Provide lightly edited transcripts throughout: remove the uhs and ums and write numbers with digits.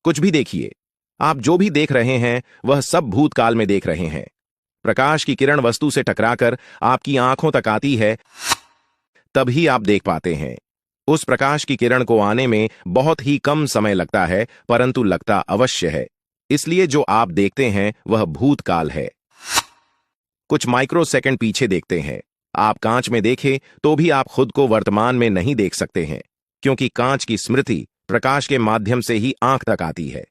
कुछ भी देखिए, आप जो भी देख रहे हैं वह सब भूतकाल में देख रहे हैं। प्रकाश की किरण वस्तु से टकराकर आपकी आंखों तक आती है, तभी आप देख पाते हैं। उस प्रकाश की किरण को आने में बहुत ही कम समय लगता है, परंतु लगता अवश्य है। इसलिए जो आप देखते हैं वह भूतकाल है। कुछ माइक्रोसेकंड पीछे देखते हैं। आप कांच में देखें तो भी आप खुद को वर्तमान में नहीं देख सकते हैं, क्योंकि कांच की स्मृति प्रकाश के माध्यम से ही आंख तक आती है।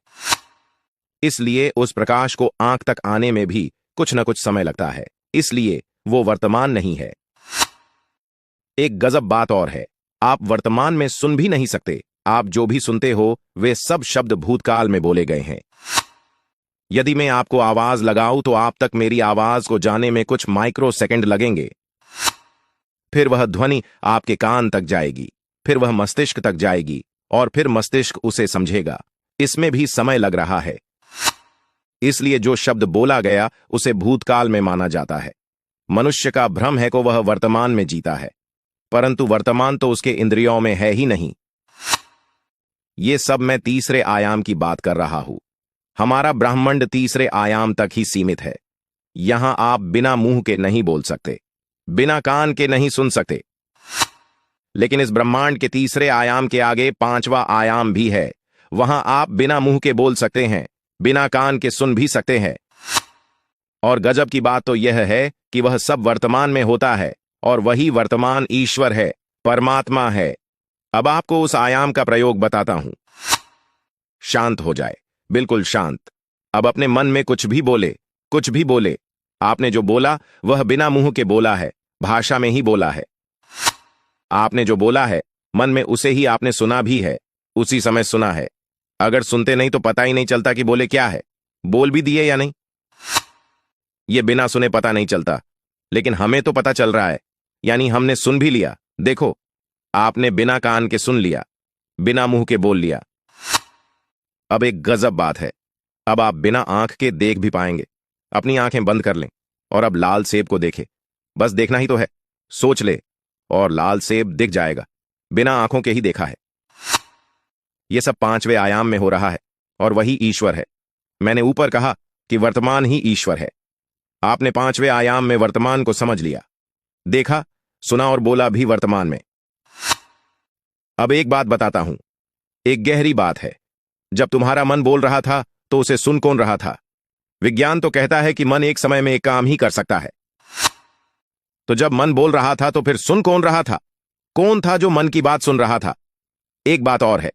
इसलिए उस प्रकाश को आंख तक आने में भी कुछ न कुछ समय लगता है, इसलिए वो वर्तमान नहीं है। एक गजब बात और है, आप वर्तमान में सुन भी नहीं सकते। आप जो भी सुनते हो वे सब शब्द भूतकाल में बोले गए हैं। यदि मैं आपको आवाज लगाऊं तो आप तक मेरी आवाज को जाने में कुछ माइक्रोसेकंड लगेंगे। फिर वह ध्वनि आपके कान तक जाएगी, फिर वह मस्तिष्क तक जाएगी और फिर मस्तिष्क उसे समझेगा। इसमें भी समय लग रहा है। इसलिए जो शब्द बोला गया उसे भूतकाल में माना जाता है। मनुष्य का भ्रम है कि वह वर्तमान में जीता है, परंतु वर्तमान तो उसके इंद्रियों में है ही नहीं। ये सब मैं तीसरे आयाम की बात कर रहा हूं। हमारा ब्रह्मांड तीसरे आयाम तक ही सीमित है। यहां आप बिना मुंह के नहीं बोल सकते, बिना कान के नहीं सुन सकते। लेकिन इस ब्रह्मांड के तीसरे आयाम के आगे पांचवा आयाम भी है। वहां आप बिना मुंह के बोल सकते हैं, बिना कान के सुन भी सकते हैं। और गजब की बात तो यह है कि वह सब वर्तमान में होता है और वही वर्तमान ईश्वर है, परमात्मा है। अब आपको उस आयाम का प्रयोग बताता हूं। शांत हो जाए, बिल्कुल शांत। अब अपने मन में कुछ भी बोले, कुछ भी बोले। आपने जो बोला वह बिना मुंह के बोला है, भाषा में ही बोला है। आपने जो बोला है मन में, उसे ही आपने सुना भी है, उसी समय सुना है। अगर सुनते नहीं तो पता ही नहीं चलता कि बोले क्या है, बोल भी दिए या नहीं। ये बिना सुने पता नहीं चलता, लेकिन हमें तो पता चल रहा है, यानी हमने सुन भी लिया। देखो, आपने बिना कान के सुन लिया, बिना मुंह के बोल लिया। अब एक गजब बात है, अब आप बिना आंख के देख भी पाएंगे। अपनी आंखें बंद कर लें और अब लाल सेब को देखें। बस देखना ही तो है, सोच ले और लाल सेब दिख जाएगा। बिना आंखों के ही देखा है। यह सब पांचवें आयाम में हो रहा है और वही ईश्वर है। मैंने ऊपर कहा कि वर्तमान ही ईश्वर है। आपने पांचवें आयाम में वर्तमान को समझ लिया, देखा, सुना और बोला भी वर्तमान में। अब एक बात बताता हूं, एक गहरी बात है। जब तुम्हारा मन बोल रहा था तो उसे सुन कौन रहा था? विज्ञान तो कहता है कि मन एक समय में एक काम ही कर सकता है। तो जब मन बोल रहा था तो फिर सुन कौन रहा था? कौन था जो मन की बात सुन रहा था? एक बात और है,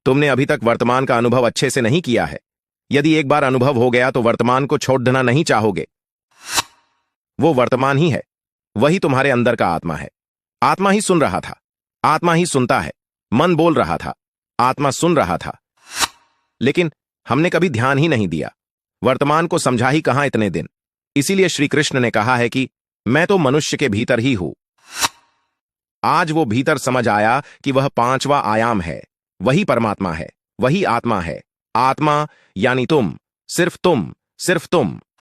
तुमने अभी तक वर्तमान का अनुभव अच्छे से नहीं किया है। यदि एक बार अनुभव हो गया तो वर्तमान को छोड़ना नहीं चाहोगे। वो वर्तमान ही है, वही तुम्हारे अंदर का आत्मा है। आत्मा ही सुन रहा था, आत्मा ही सुनता है। मन बोल रहा था, आत्मा सुन रहा था, लेकिन हमने कभी ध्यान ही नहीं दिया। वर्तमान को समझा ही कहां इतने दिन। इसीलिए श्री कृष्ण ने कहा है कि मैं तो मनुष्य के भीतर ही हूं। आज वो भीतर समझ आया कि वह पांचवा आयाम है, वही परमात्मा है, वही आत्मा है। आत्मा यानी तुम, सिर्फ तुम, सिर्फ तुम।